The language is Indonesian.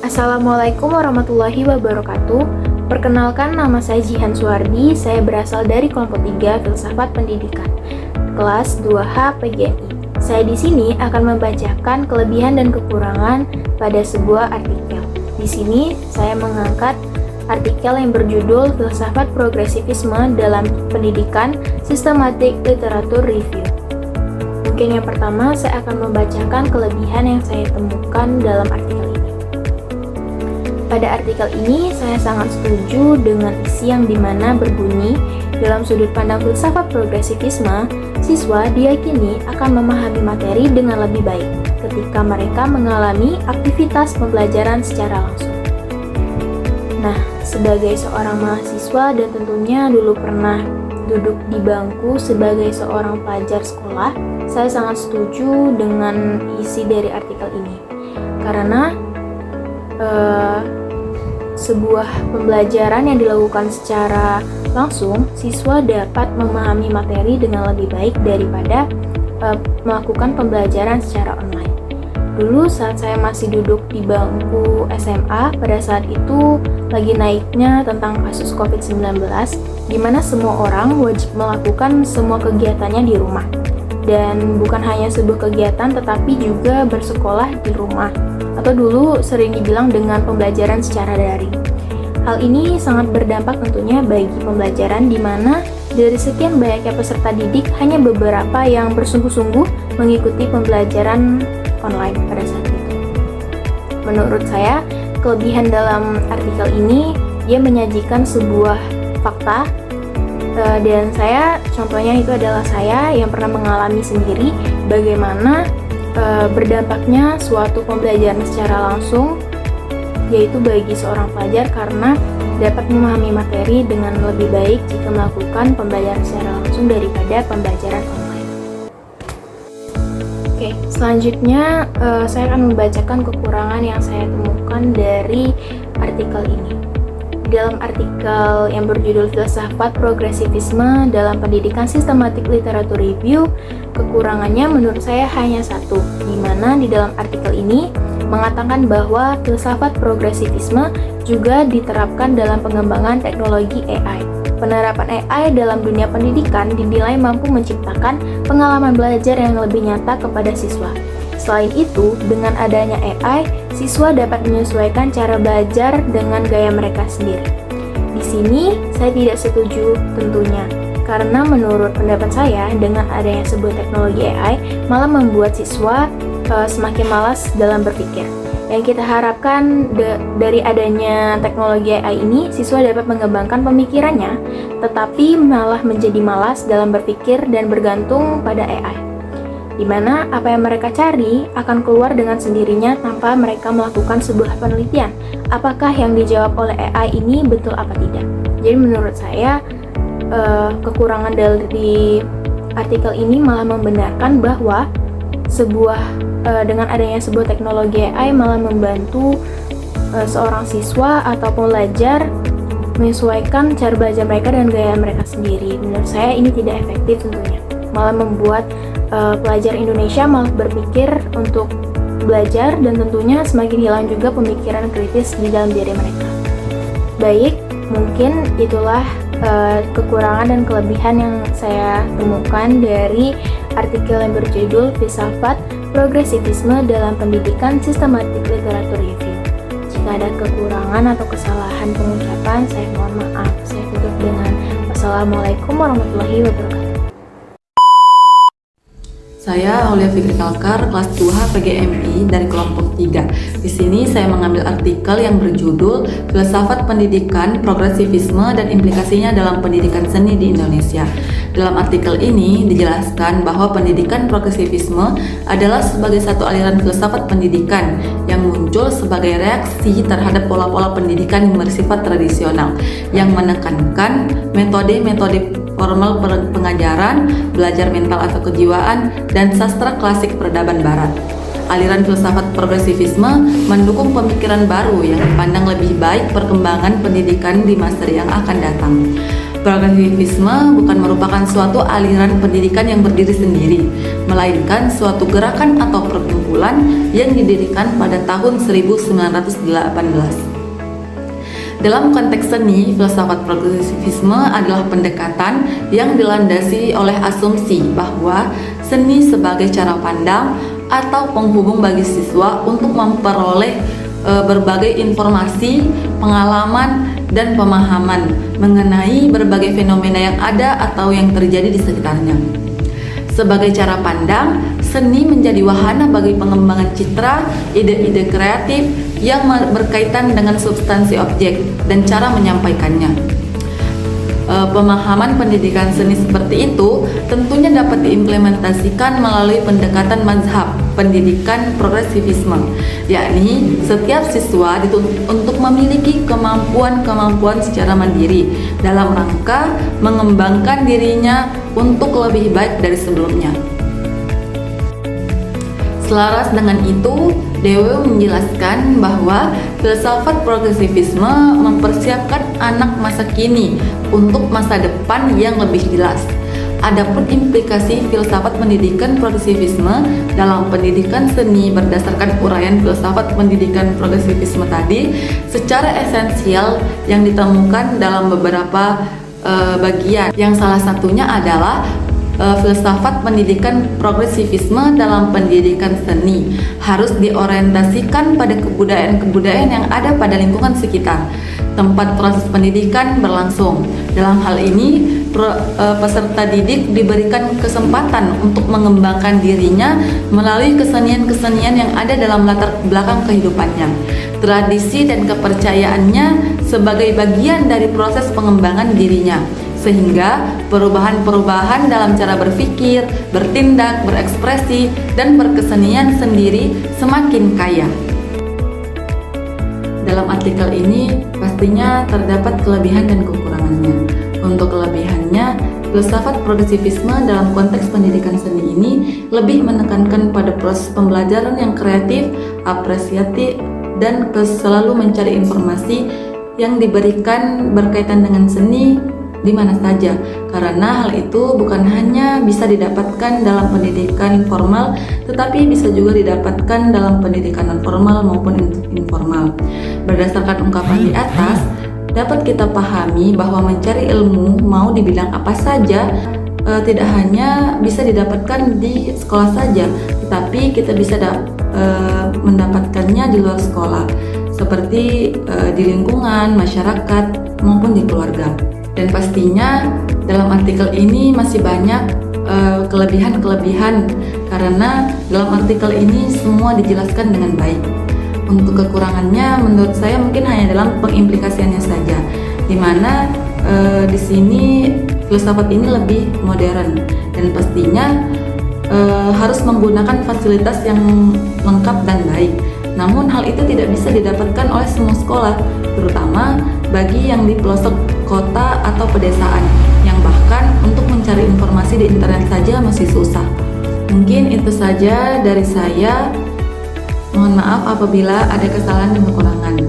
Assalamualaikum warahmatullahi wabarakatuh. Perkenalkan, nama saya Jihan Suwardi. Saya berasal dari kelompok 3 Filsafat Pendidikan, kelas 2H PGMI. Saya di sini akan membacakan kelebihan dan kekurangan pada sebuah artikel. Di sini saya mengangkat artikel yang berjudul Filsafat Progresivisme dalam Pendidikan Systematic Literature Review. Mungkin yang pertama saya akan membacakan kelebihan yang saya temukan dalam artikel ini. Pada artikel ini, saya sangat setuju dengan isi yang dimana berbunyi, dalam sudut pandang filsafat progresivisme, siswa diyakini akan memahami materi dengan lebih baik ketika mereka mengalami aktivitas pembelajaran secara langsung. Nah, sebagai seorang mahasiswa dan tentunya dulu pernah duduk di bangku sebagai seorang pelajar sekolah, saya sangat setuju dengan isi dari artikel ini. Karena sebuah pembelajaran yang dilakukan secara langsung, siswa dapat memahami materi dengan lebih baik daripada melakukan pembelajaran secara online. Dulu saat saya masih duduk di bangku SMA, pada saat itu lagi naiknya tentang kasus COVID-19, di mana semua orang wajib melakukan semua kegiatannya di rumah. Dan bukan hanya sebuah kegiatan, tetapi juga bersekolah di rumah, atau dulu sering dibilang dengan pembelajaran secara daring. Hal ini sangat berdampak tentunya bagi pembelajaran, di mana dari sekian banyaknya peserta didik, hanya beberapa yang bersungguh-sungguh mengikuti pembelajaran online pada saat itu. Menurut saya, kelebihan dalam artikel ini, dia menyajikan sebuah fakta, dan contohnya itu adalah saya yang pernah mengalami sendiri bagaimana berdampaknya suatu pembelajaran secara langsung, yaitu bagi seorang pelajar, karena dapat memahami materi dengan lebih baik jika melakukan pembelajaran secara langsung daripada pembelajaran online. Oke, selanjutnya saya akan membacakan kekurangan yang saya temukan dari artikel ini. Dalam artikel yang berjudul Filsafat Progresivisme dalam Pendidikan Systematic Literature Review, kekurangannya menurut saya hanya satu, di mana di dalam artikel ini mengatakan bahwa filsafat progresivisme juga diterapkan dalam pengembangan teknologi AI. Penerapan AI dalam dunia pendidikan dinilai mampu menciptakan pengalaman belajar yang lebih nyata kepada siswa. Selain itu, dengan adanya AI, siswa dapat menyesuaikan cara belajar dengan gaya mereka sendiri. Di sini, saya tidak setuju tentunya, karena menurut pendapat saya, dengan adanya sebuah teknologi AI, malah membuat siswa semakin malas dalam berpikir. Yang kita harapkan dari adanya teknologi AI ini, siswa dapat mengembangkan pemikirannya, tetapi malah menjadi malas dalam berpikir dan bergantung pada AI. Di mana apa yang mereka cari akan keluar dengan sendirinya tanpa mereka melakukan sebuah penelitian. Apakah yang dijawab oleh AI ini betul apa tidak? Jadi menurut saya, kekurangan dari artikel ini malah membenarkan bahwa dengan adanya sebuah teknologi AI malah membantu seorang siswa atau pelajar menyesuaikan cara belajar mereka dan gaya mereka sendiri. Menurut saya ini tidak efektif tentunya, malah membuat pelajar Indonesia malah berpikir untuk belajar, dan tentunya semakin hilang juga pemikiran kritis di dalam diri mereka. Baik, mungkin itulah kekurangan dan kelebihan yang saya temukan dari artikel yang berjudul Filsafat Progresivisme dalam Pendidikan Systematic Literature Review. Jika ada kekurangan atau kesalahan pengucapan, saya mohon maaf. Saya tutup dengan wassalamualaikum warahmatullahi wabarakatuh. Saya Aulia Fikri Kalkar, kelas 2H PGMI dari kelompok 3. Di sini saya mengambil artikel yang berjudul Filsafat Pendidikan, Progresivisme dan Implikasinya dalam Pendidikan Seni di Indonesia. Dalam artikel ini dijelaskan bahwa pendidikan progresivisme adalah sebagai satu aliran filsafat pendidikan yang muncul sebagai reaksi terhadap pola-pola pendidikan yang bersifat tradisional, yang menekankan metode-metode formal pengajaran, belajar mental atau kejiwaan, dan sastra klasik peradaban barat. Aliran filsafat progresivisme mendukung pemikiran baru yang dipandang lebih baik perkembangan pendidikan di masa yang akan datang. Progresivisme bukan merupakan suatu aliran pendidikan yang berdiri sendiri, melainkan suatu gerakan atau perkumpulan yang didirikan pada tahun 1918. Dalam konteks seni, filsafat progresivisme adalah pendekatan yang dilandasi oleh asumsi bahwa seni sebagai cara pandang atau penghubung bagi siswa untuk memperoleh berbagai informasi, pengalaman, dan pemahaman mengenai berbagai fenomena yang ada atau yang terjadi di sekitarnya. Sebagai cara pandang, seni menjadi wahana bagi pengembangan citra, ide-ide kreatif yang berkaitan dengan substansi objek dan cara menyampaikannya. Pemahaman pendidikan seni seperti itu tentunya dapat diimplementasikan melalui pendekatan mazhab pendidikan progresivisme, yakni setiap siswa dituntut untuk memiliki kemampuan-kemampuan secara mandiri dalam rangka mengembangkan dirinya untuk lebih baik dari sebelumnya. Selaras dengan itu, Dewe menjelaskan bahwa filsafat progresivisme mempersiapkan anak masa kini untuk masa depan yang lebih jelas. Adapun implikasi filsafat pendidikan progresivisme dalam pendidikan seni berdasarkan uraian filsafat pendidikan progresivisme tadi secara esensial yang ditemukan dalam beberapa bagian, yang salah satunya adalah filsafat pendidikan progresivisme dalam pendidikan seni harus diorientasikan pada kebudayaan-kebudayaan yang ada pada lingkungan sekitar tempat proses pendidikan berlangsung. Dalam hal ini, peserta didik diberikan kesempatan untuk mengembangkan dirinya melalui kesenian-kesenian yang ada dalam latar belakang kehidupannya, tradisi dan kepercayaannya sebagai bagian dari proses pengembangan dirinya, sehingga perubahan-perubahan dalam cara berpikir, bertindak, berekspresi, dan berkesenian sendiri semakin kaya. Dalam artikel ini pastinya terdapat kelebihan dan kekurangannya. Untuk kelebihannya, filsafat progresivisme dalam konteks pendidikan seni ini lebih menekankan pada proses pembelajaran yang kreatif, apresiatif, dan selalu mencari informasi yang diberikan berkaitan dengan seni di mana saja, karena hal itu bukan hanya bisa didapatkan dalam pendidikan formal, tetapi bisa juga didapatkan dalam pendidikan non formal maupun informal. Berdasarkan ungkapan di atas, dapat kita pahami bahwa mencari ilmu mau di bidang apa saja tidak hanya bisa didapatkan di sekolah saja, tetapi kita bisa mendapatkannya di luar sekolah, seperti di lingkungan, masyarakat, maupun di keluarga. Dan pastinya dalam artikel ini masih banyak kelebihan-kelebihan, karena dalam artikel ini semua dijelaskan dengan baik. Untuk kekurangannya menurut saya mungkin hanya dalam pengimplikasiannya saja, di mana di sini filsafat ini lebih modern dan pastinya harus menggunakan fasilitas yang lengkap dan baik. Namun hal itu tidak bisa didapatkan oleh semua sekolah, terutama bagi yang di pelosok kota atau pedesaan, yang bahkan untuk mencari informasi di internet saja masih susah. Mungkin itu saja dari saya. Mohon maaf apabila ada kesalahan dan kekurangan.